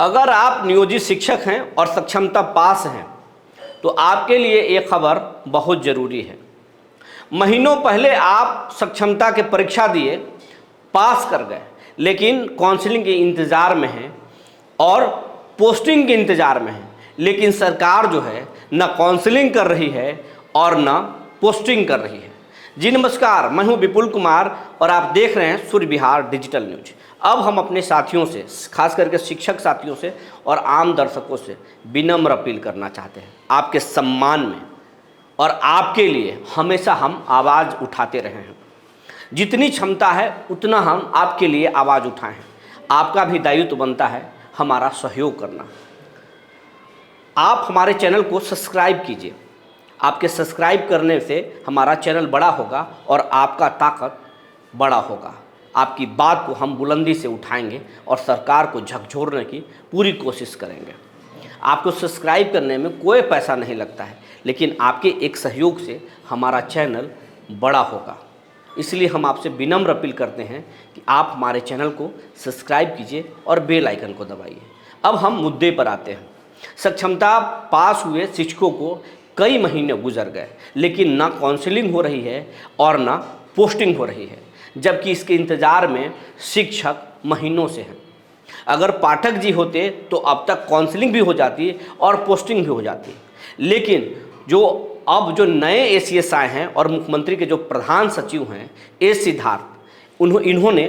अगर आप नियोजित शिक्षक हैं और सक्षमता पास हैं तो आपके लिए एक खबर बहुत ज़रूरी है। महीनों पहले आप सक्षमता के परीक्षा दिए, पास कर गए, लेकिन काउंसलिंग के इंतज़ार में हैं और पोस्टिंग के इंतज़ार में हैं। लेकिन सरकार जो है न काउंसलिंग कर रही है और न पोस्टिंग कर रही है। जी नमस्कार, मैं हूं विपुल कुमार और आप देख रहे हैं सूर्य विहार डिजिटल न्यूज। अब हम अपने साथियों से, खास करके शिक्षक साथियों से और आम दर्शकों से विनम्र अपील करना चाहते हैं। आपके सम्मान में और आपके लिए हमेशा हम आवाज़ उठाते रहे हैं। जितनी क्षमता है उतना हम आपके लिए आवाज़ उठाएं। आपका भी दायित्व बनता है हमारा सहयोग करना। आप हमारे चैनल को सब्सक्राइब कीजिए। आपके सब्सक्राइब करने से हमारा चैनल बड़ा होगा और आपका ताकत बड़ा होगा। आपकी बात को हम बुलंदी से उठाएंगे और सरकार को झकझोरने की पूरी कोशिश करेंगे। आपको सब्सक्राइब करने में कोई पैसा नहीं लगता है, लेकिन आपके एक सहयोग से हमारा चैनल बड़ा होगा। इसलिए हम आपसे विनम्र अपील करते हैं कि आप हमारे चैनल को सब्सक्राइब कीजिए और बेल आइकन को दबाइए। अब हम मुद्दे पर आते हैं। सक्षमता पास हुए शिक्षकों को कई महीने गुजर गए, लेकिन ना काउंसलिंग हो रही है और ना पोस्टिंग हो रही है, जबकि इसके इंतज़ार में शिक्षक महीनों से हैं। अगर पाठक जी होते तो अब तक काउंसलिंग भी हो जाती और पोस्टिंग भी हो जाती। लेकिन अब जो नए एसीएस आए हैं और मुख्यमंत्री के जो प्रधान सचिव हैं एस सिद्धार्थ, इन्होंने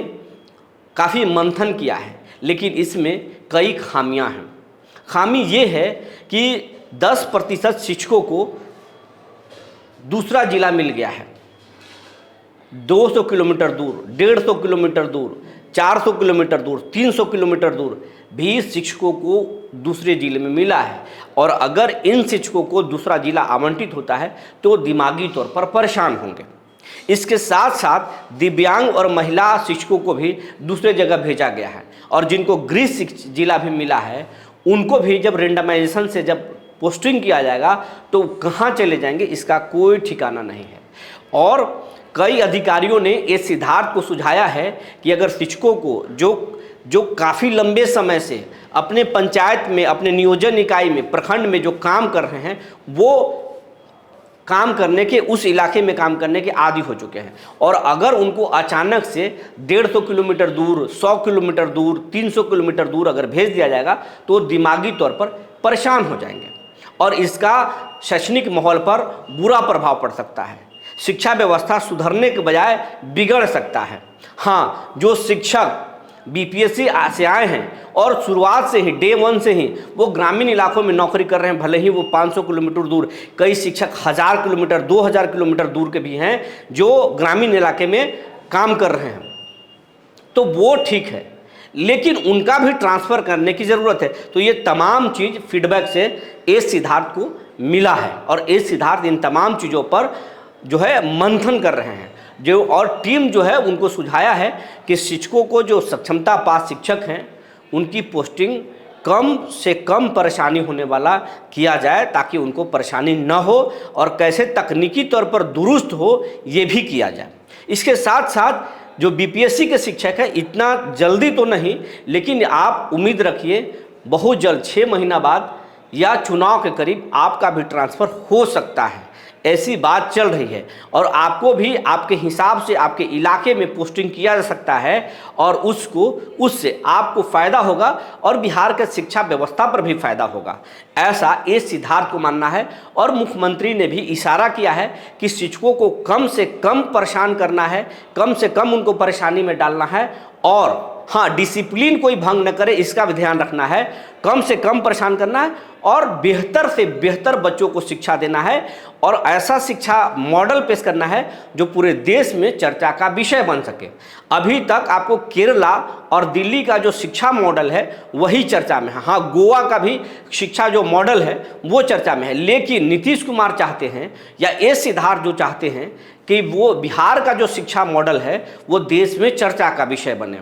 काफ़ी मंथन किया है, लेकिन इसमें कई खामियां हैं। खामी ये है कि 10% शिक्षकों को दूसरा जिला मिल गया है। 200 किलोमीटर दूर, 150 किलोमीटर दूर, 400 किलोमीटर दूर, 300 किलोमीटर दूर भी शिक्षकों को दूसरे जिले में मिला है। और अगर इन शिक्षकों को दूसरा जिला आवंटित होता है तो दिमागी तौर पर परेशान होंगे। इसके साथ साथ दिव्यांग और महिला शिक्षकों को भी दूसरे जगह भेजा गया है और जिनको गृह जिला भी मिला है उनको भी जब रेंडमाइजेशन से जब पोस्टिंग किया जाएगा तो कहाँ चले जाएंगे इसका कोई ठिकाना नहीं है। और कई अधिकारियों ने इस सिद्धार्थ को सुझाया है कि अगर शिक्षकों को जो काफ़ी लंबे समय से अपने पंचायत में, अपने नियोजन इकाई में, प्रखंड में जो काम कर रहे हैं, वो काम करने के, उस इलाके में काम करने के आदी हो चुके हैं, और अगर उनको अचानक से 150 किलोमीटर दूर, 100 किलोमीटर दूर, 300 किलोमीटर दूर अगर भेज दिया जाएगा तो दिमागी तौर पर परेशान हो जाएंगे और इसका शैक्षणिक माहौल पर बुरा प्रभाव पड़ सकता है। शिक्षा व्यवस्था सुधरने के बजाय बिगड़ सकता है। हाँ, जो शिक्षक बीपीएससी से आए हैं और शुरुआत से ही, डे 1 से ही वो ग्रामीण इलाकों में नौकरी कर रहे हैं, भले ही वो 500 किलोमीटर दूर, कई शिक्षक 1000 किलोमीटर, 2000 किलोमीटर दूर के भी हैं जो ग्रामीण इलाके में काम कर रहे हैं, तो वो ठीक है, लेकिन उनका भी ट्रांसफ़र करने की ज़रूरत है। तो ये तमाम चीज़ फीडबैक से एस सिद्धार्थ को मिला है और एस सिद्धार्थ इन तमाम चीज़ों पर जो है मंथन कर रहे हैं। और टीम जो है उनको सुझाया है कि शिक्षकों को, जो सक्षमता पास शिक्षक हैं, उनकी पोस्टिंग कम से कम परेशानी होने वाला किया जाए ताकि उनको परेशानी न हो और कैसे तकनीकी तौर पर दुरुस्त हो ये भी किया जाए। इसके साथ साथ जो बीपीएससी के शिक्षक हैं, इतना जल्दी तो नहीं, लेकिन आप उम्मीद रखिए बहुत जल्द 6 महीना बाद या चुनाव के करीब आपका भी ट्रांसफ़र हो सकता है। ऐसी बात चल रही है और आपको भी आपके हिसाब से आपके इलाके में पोस्टिंग किया जा सकता है और उससे आपको फ़ायदा होगा और बिहार के शिक्षा व्यवस्था पर भी फ़ायदा होगा, ऐसा एस सिद्धार्थ को मानना है। और मुख्यमंत्री ने भी इशारा किया है कि शिक्षकों को कम से कम परेशान करना है, कम से कम उनको परेशानी में डालना है और हाँ, डिसिप्लिन कोई भंग न करे इसका भी ध्यान रखना है, कम से कम परेशान करना है और बेहतर से बेहतर बच्चों को शिक्षा देना है और ऐसा शिक्षा मॉडल पेश करना है जो पूरे देश में चर्चा का विषय बन सके। अभी तक आपको केरला और दिल्ली का जो शिक्षा मॉडल है वही चर्चा में है। हाँ, गोवा का भी शिक्षा जो मॉडल है वो चर्चा में है, लेकिन नीतीश कुमार चाहते हैं या एस सिद्धार्थ जो चाहते हैं कि वो बिहार का जो शिक्षा मॉडल है वो देश में चर्चा का विषय बने।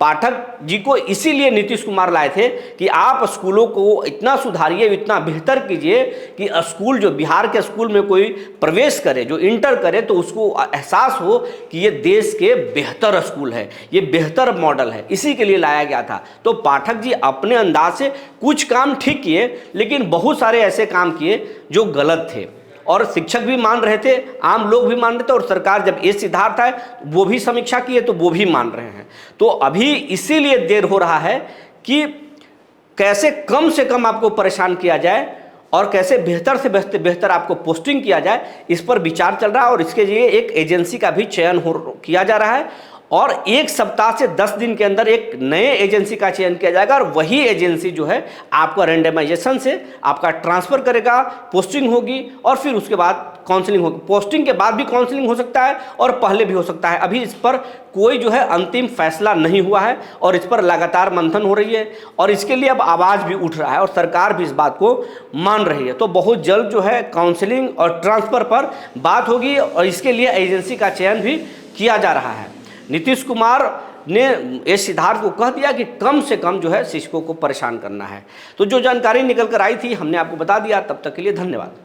पाठक जी को इसीलिए नीतीश कुमार लाए थे कि आप स्कूलों को इतना सुधारिए, इतना बेहतर कीजिए कि स्कूल, जो बिहार के स्कूल में कोई प्रवेश करे, जो इंटर करे, तो उसको एहसास हो कि ये देश के बेहतर स्कूल है, ये बेहतर मॉडल है। इसी के लिए लाया गया था। तो पाठक जी अपने अंदाज से कुछ काम ठीक किए, लेकिन बहुत सारे ऐसे काम किए जो गलत थे, और शिक्षक भी मान रहे थे, आम लोग भी मान रहे थे, और सरकार जब ये सिद्धार्थ है वो भी समीक्षा की है तो वो भी मान रहे हैं। तो अभी इसीलिए देर हो रहा है कि कैसे कम से कम आपको परेशान किया जाए और कैसे बेहतर से बेहतर आपको पोस्टिंग किया जाए, इस पर विचार चल रहा है। और इसके लिए एक एजेंसी का भी चयन किया जा रहा है, और 1 सप्ताह से 10 दिन के अंदर एक नए एजेंसी का चयन किया जाएगा, और वही एजेंसी जो है आपका रैंडमाइजेशन से आपका ट्रांसफ़र करेगा, पोस्टिंग होगी, और फिर उसके बाद काउंसलिंग होगी। पोस्टिंग के बाद भी काउंसलिंग हो सकता है और पहले भी हो सकता है। अभी इस पर कोई जो है अंतिम फैसला नहीं हुआ है, और इस पर लगातार मंथन हो रही है, और इसके लिए अब आवाज़ भी उठ रहा है, और सरकार भी इस बात को मान रही है। तो बहुत जल्द जो है काउंसलिंग और ट्रांसफ़र पर बात होगी, और इसके लिए एजेंसी का चयन भी किया जा रहा है। नीतीश कुमार ने इस सिद्धार्थ को कह दिया कि कम से कम जो है शिक्षकों को परेशान करना है। तो जो जानकारी निकल कर आई थी हमने आपको बता दिया। तब तक के लिए धन्यवाद।